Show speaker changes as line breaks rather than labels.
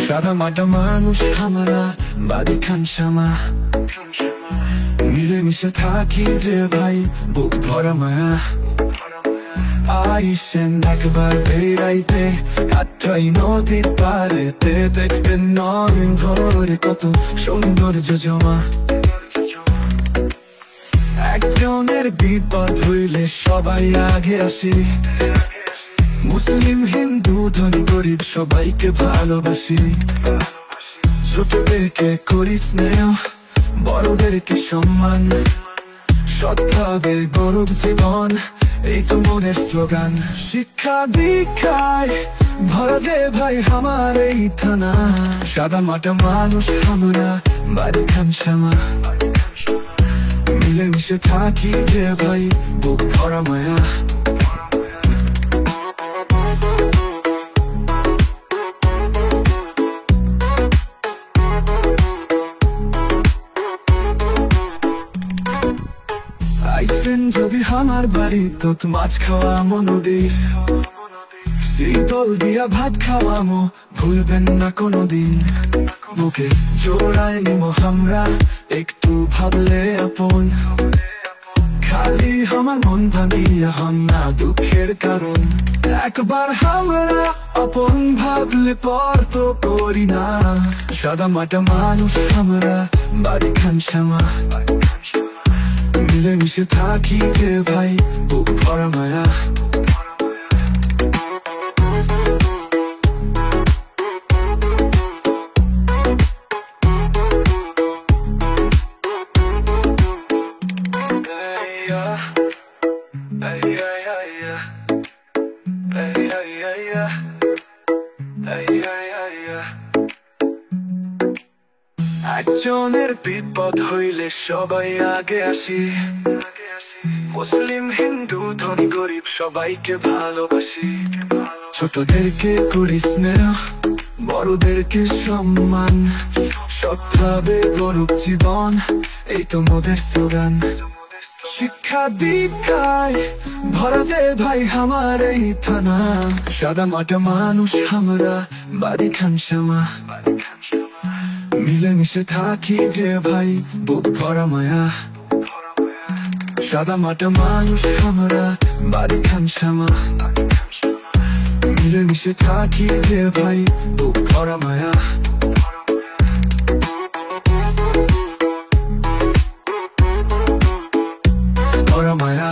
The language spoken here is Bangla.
সাদা মাটা মানুষ আমরা বাড়ি খানসামা, মিলেমিশে থাকি যে ভাই বুক ভরা মায়া। আইসেন একবার বেড়াইতে আত্রাই নদীর পাড়েতে, দেখবেন নবীন ঘরে কত সৌন্দর্য জমা। একজনের বিপদ হইলে সবাই আগে আসি, মুসলিম হিন্দু ধনী গরিব সবাইকে ভালোবাসি। ছোটদেরকে করি স্নেহ, বড়দেরকে সম্মান, সৎভাবে গড়ুক জীবন, এই তো মনের স্লোগান। শিক্ষা দীক্ষায় ভরা যে ভাই আমার এই থানা, সাদা মাটা মানুষ আমরা বাড়ি খানসামা, মিলেমিশে থাকি যে ভাই বুক ভরা মায়া। আইসেন যদি আমার বাড়ি তো মাছ খাওয়ামো নদীর, শীতল দিয়া ভাত খাওয়ামো ভুলবেন না কোনোদিন। মুখে জোড়ায় নিমো আমরা একটু ভাবলে আপন, খালি আমার মন ভাঙিয়া হন না দুঃখের কারণ। একবার আমরা আপন ভাবলে পর তো করি না, সাদা মাটা মানুষ আমরা বাড়ি খানসামা, মিলেমিশে থাকি যে ভাই বুক ভরা মায়া। একজনের বিপদ হইলে সবাই আগে আসি, মুসলিম হিন্দু ধনী গরিব সবাইকে ভালোবাসি। ছোটদেরকে করি স্নেহ, বড়দেরকে সম্মান, সৎভাবে গড়ুক জীবন, এই তো মোদের স্লোগান। শিক্ষা দীক্ষায় ভরা যে ভাই আমার এই থানা, সাদা মাটা মানুষ আমরা বাড়ি খানসামা, মিলেমিশে থাকি যে ভাই বুক ভরা মায়া। সাদা মাটা মানুষ আমরা বাড়ি খানসামা, মিলেমিশে থাকি যে ভাই বুক ভরা মায়া। ভরা মায়া।